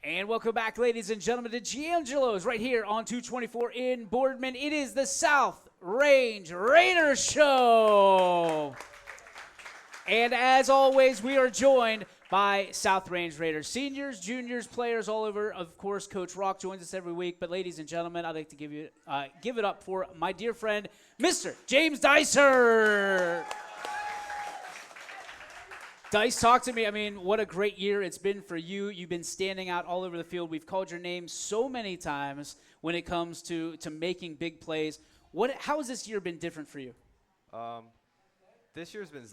And welcome back, ladies and gentlemen, to Giangelo's right here on 224 in Boardman. It is the South Range Raiders Show. And as always, we are joined by South Range Raiders seniors, juniors, players all over. Of course, Coach Rock joins us every week. But ladies and gentlemen, I'd like to give it up for my dear friend, Mr. James Dysert. Dice, talk to me. I mean, what a great year it's been for you. You've been standing out all over the field. We've called your name so many times when it comes to making big plays. How has this year been different for you? This year's been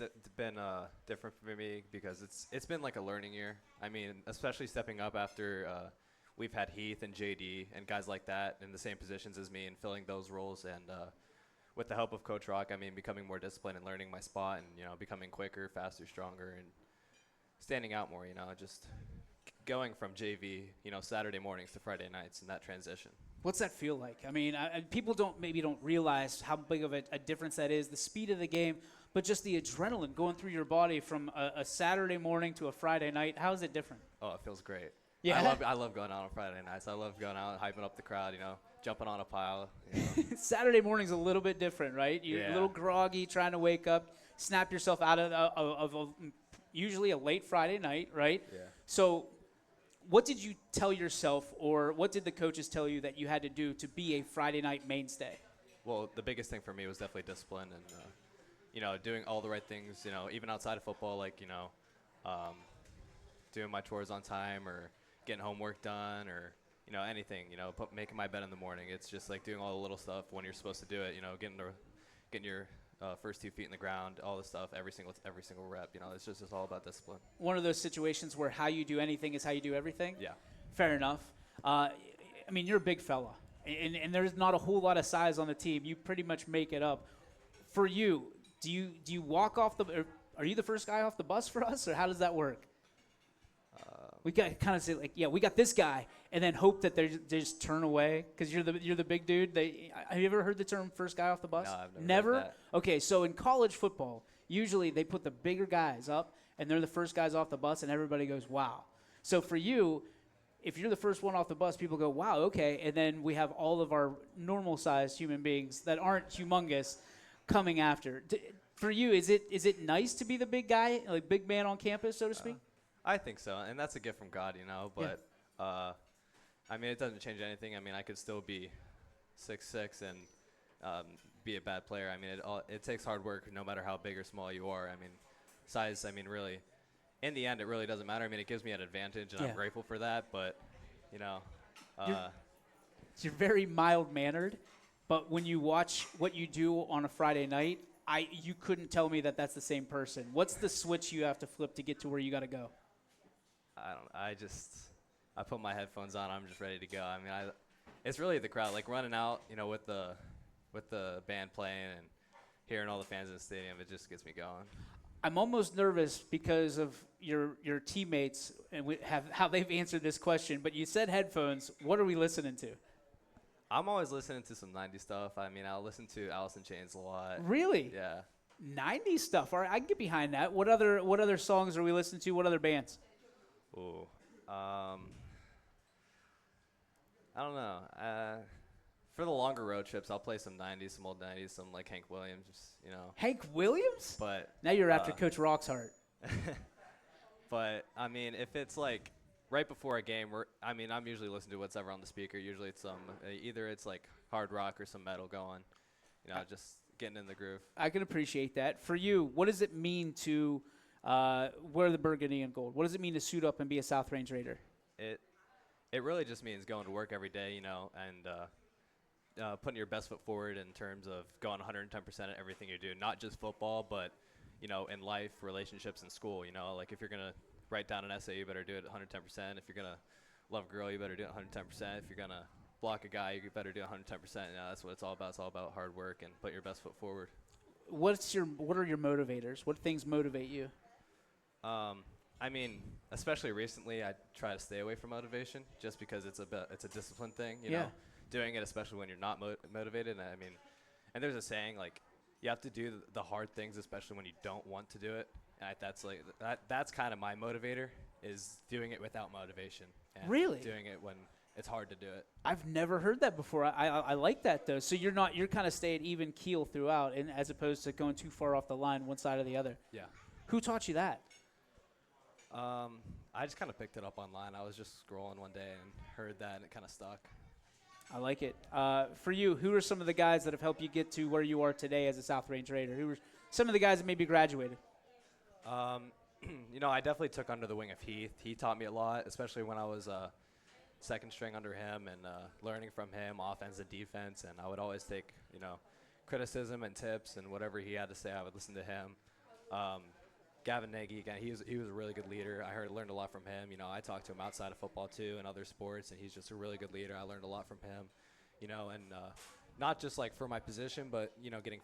different for me because it's been like a learning year. I mean, especially stepping up after we've had Heath and JD and guys like that in the same positions as me and filling those roles. And with the help of Coach Rock, I mean, becoming more disciplined and learning my spot and, becoming quicker, faster, stronger, and standing out more, just going from JV, Saturday mornings to Friday nights and that transition. What's that feel like? I mean, people don't realize how big of a difference that is, the speed of the game, but just the adrenaline going through your body from a Saturday morning to a Friday night. How is it different? Oh, it feels great. Yeah. I love going out on Friday nights. I love going out and hyping up the crowd, jumping on a pile. Saturday morning's a little bit different, right? You're a little groggy, trying to wake up, snap yourself out of usually a late Friday night, right? Yeah. So what did you tell yourself, or what did the coaches tell you that you had to do to be a Friday night mainstay? Well, the biggest thing for me was definitely discipline and, doing all the right things, even outside of football, like, doing my chores on time or getting homework done or, anything, making my bed in the morning. It's just like doing all the little stuff when you're supposed to do it, getting your first 2 feet in the ground, all this stuff, every single rep. It's just all about discipline. One of those situations where how you do anything is how you do everything? Yeah. Fair enough. I mean, you're a big fella, and there's not a whole lot of size on the team. You pretty much make it up. For you, do you walk off are you the first guy off the bus for us, or how does that work? We got to kind of say, like, yeah, we got this guy, and then hope that they just turn away because you're the big dude. Have you ever heard the term first guy off the bus? No, I've never heard that. Okay, so in college football, usually they put the bigger guys up, and they're the first guys off the bus, and everybody goes, wow. So for you, if you're the first one off the bus, people go, wow, okay, and then we have all of our normal-sized human beings that aren't humongous coming after. For you, is it nice to be the big guy, like big man on campus, so to speak? I think so, and that's a gift from God, but I mean, it doesn't change anything. I mean, I could still be 6'6" and be a bad player. I mean, it takes hard work no matter how big or small you are. I mean, size, really, in the end, it really doesn't matter. I mean, it gives me an advantage, and I'm grateful for that, but, You're very mild-mannered, but when you watch what you do on a Friday night, you couldn't tell me that that's the same person. What's the switch you have to flip to get to where you got to go? I put my headphones on. I'm just ready to go. I mean, it's really the crowd, like running out, with the band playing and hearing all the fans in the stadium. It just gets me going. I'm almost nervous because of your teammates and how they've answered this question. But you said headphones. What are we listening to? I'm always listening to some 90s stuff. I mean, I'll listen to Alice in Chains a lot. Really? Yeah. 90s stuff. All right, I can get behind that. What other songs are we listening to? What other bands? Ooh. I don't know. For the longer road trips, I'll play some 90s, some old 90s, some like Hank Williams, Hank Williams? But now you're after Coach Rock's heart. But, I mean, if it's like right before a game, I'm usually listening to whatever on the speaker. Usually it's either it's like hard rock or some metal going, just getting in the groove. I can appreciate that. For you, what does it mean to wear the burgundy and gold? What does it mean to suit up and be a South Range Raider? It really just means going to work every day, and putting your best foot forward in terms of going 110% at everything you do, not just football, but, in life, relationships, and school. Like if you're going to write down an essay, you better do it 110%. If you're going to love a girl, you better do it 110%. If you're going to block a guy, you better do it 110%. That's what it's all about. It's all about hard work and put your best foot forward. What are your motivators? What things motivate you? I mean, especially recently, I try to stay away from motivation just because it's a discipline thing, you know, doing it, especially when you're not motivated. And I mean, and there's a saying, like, you have to do the hard things, especially when you don't want to do it. And that's kind of my motivator, is doing it without motivation. And Really? doing it when it's hard to do it. I've never heard that before. I like that though. So you're kind of staying even keel throughout, and as opposed to going too far off the line, one side or the other. Yeah. Who taught you that? I just kind of picked it up online. I was just scrolling one day and heard that, and it kind of stuck. I like it. For you, who are some of the guys that have helped you get to where you are today as a South Range Raider? Who are some of the guys that maybe graduated? I definitely took under the wing of Heath. He taught me a lot, especially when I was second string under him and learning from him offense and defense. And I would always take, criticism and tips and whatever he had to say, I would listen to him. Gavin Nagy, again, he was a really good leader. I learned a lot from him. I talked to him outside of football too and other sports, and he's just a really good leader. I learned a lot from him, and not just like for my position, but getting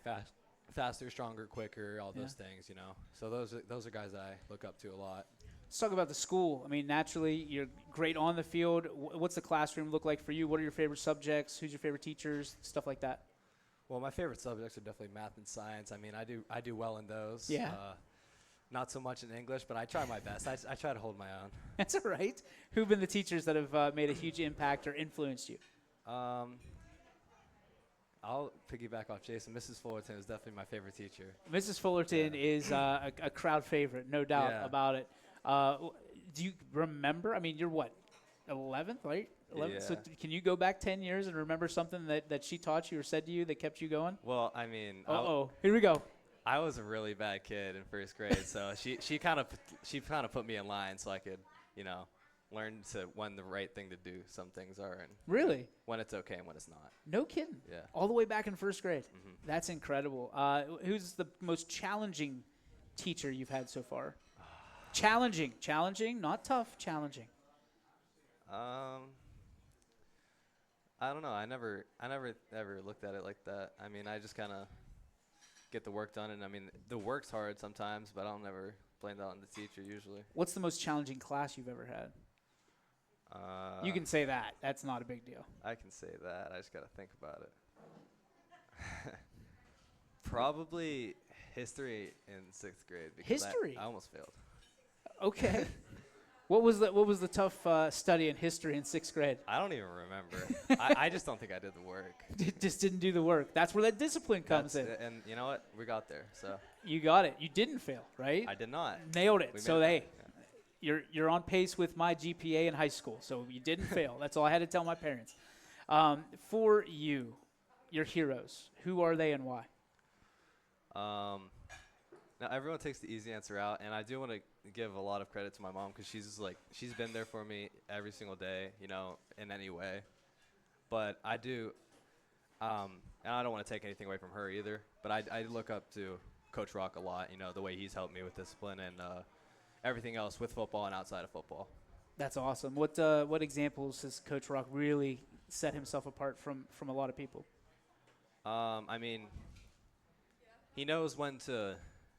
faster, stronger, quicker, all those things. So those are guys that I look up to a lot. Let's talk about the school. I mean, naturally, you're great on the field. What's the classroom look like for you? What are your favorite subjects? Who's your favorite teachers? Stuff like that. Well, my favorite subjects are definitely math and science. I mean, I do well in those. Yeah. Not so much in English, but I try my best. I try to hold my own. That's all right. Who've been the teachers that have made a huge impact or influenced you? I'll piggyback off Jason. Mrs. Fullerton is definitely my favorite teacher. Mrs. Fullerton is a crowd favorite, no doubt about it. Do you remember? I mean, you're what, 11th, right? 11th? Yeah. So can you go back 10 years and remember something that she taught you or said to you that kept you going? Well, I mean, Here we go. I was a really bad kid in first grade, so she kind of put me in line so I could, learn to when the right thing to do some things are and Really? when it's okay and when it's not. No kidding. Yeah. All the way back in first grade. Mm-hmm. That's incredible. Who's the most challenging teacher you've had so far? Challenging, not tough, challenging. I don't know. I never ever looked at it like that. I mean, I just kind of get the work done, and I mean, the work's hard sometimes, but I'll never blame that on the teacher usually. What's the most challenging class you've ever had? You can say that. That's not a big deal. I can say that. I just got to think about it. Probably history in 6th grade. Because History? I almost failed. Okay. What was the tough study in history in 6th grade? I don't even remember. I just don't think I did the work. Just didn't do the work. That's where that discipline comes in. And you know what? We got there. So You got it. You didn't fail, right? I did not. Nailed it. We So made hey, it. Yeah. you're on pace with my GPA in high school. So you didn't fail. That's all I had to tell my parents. For you, your heroes, who are they and why? Now everyone takes the easy answer out, and I do want to give a lot of credit to my mom because she's been there for me every single day, in any way. But I do, and I don't want to take anything away from her either. But I look up to Coach Rock a lot, the way he's helped me with discipline and everything else with football and outside of football. That's awesome. What examples has Coach Rock really set himself apart from a lot of people? I mean, he knows when to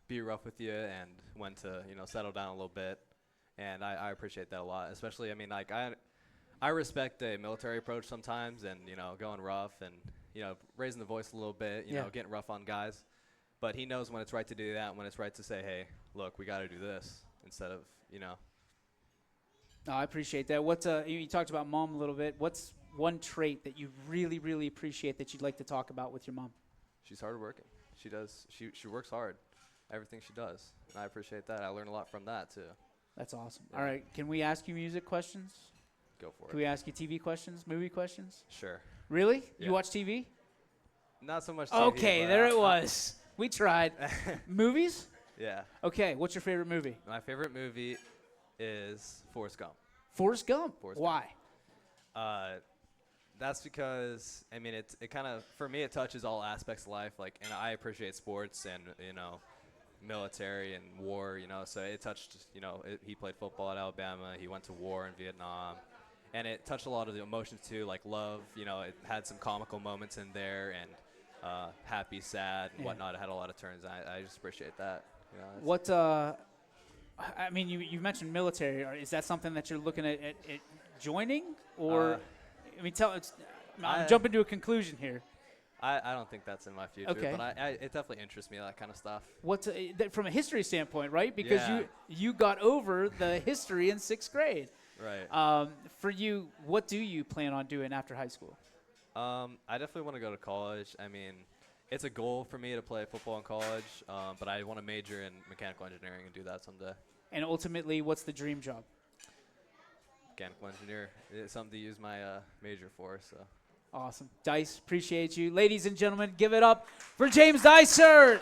be rough with you and when to, settle down a little bit. And I appreciate that a lot. Especially, I respect a military approach sometimes and, going rough and, raising the voice a little bit, getting rough on guys. But he knows when it's right to do that and when it's right to say, hey, look, we got to do this instead of, No, I appreciate that. You talked about mom a little bit. What's one trait that you really, really appreciate that you'd like to talk about with your mom? She's hardworking. She does. She works hard. Everything she does. And I appreciate that. I learn a lot from that, too. That's awesome. Yeah. All right. Can we ask you music questions? Go for Can it. we ask you TV questions, movie questions? Sure. Really? Yeah. You watch TV? Not so much TV, Okay, but there it was. We tried. Movies? Yeah. Okay, what's your favorite movie? My favorite movie is Forrest Gump. Forrest Gump. Forrest Why? That's because, it kind of, for me, it touches all aspects of life. And I appreciate sports and, military and war, so it touched, he played football at Alabama. He went to war in Vietnam. And it touched a lot of the emotions, too, like love. It had some comical moments in there and happy, sad, and whatnot. It had a lot of turns. I just appreciate that. You mentioned military. Is that something that you're looking at joining? Or, I'm jumping to a conclusion here. I don't think that's in my future, Okay. but it definitely interests me, that kind of stuff. What's from a history standpoint, right? Because Yeah. you got over the history in 6th grade. Right. For you, what do you plan on doing after high school? I definitely want to go to college. I mean, it's a goal for me to play football in college, but I want to major in mechanical engineering and do that someday. And ultimately, what's the dream job? Mechanical engineer. It's something to use my major for, so. Awesome. Dice, appreciate you. Ladies and gentlemen, give it up for James Dysert.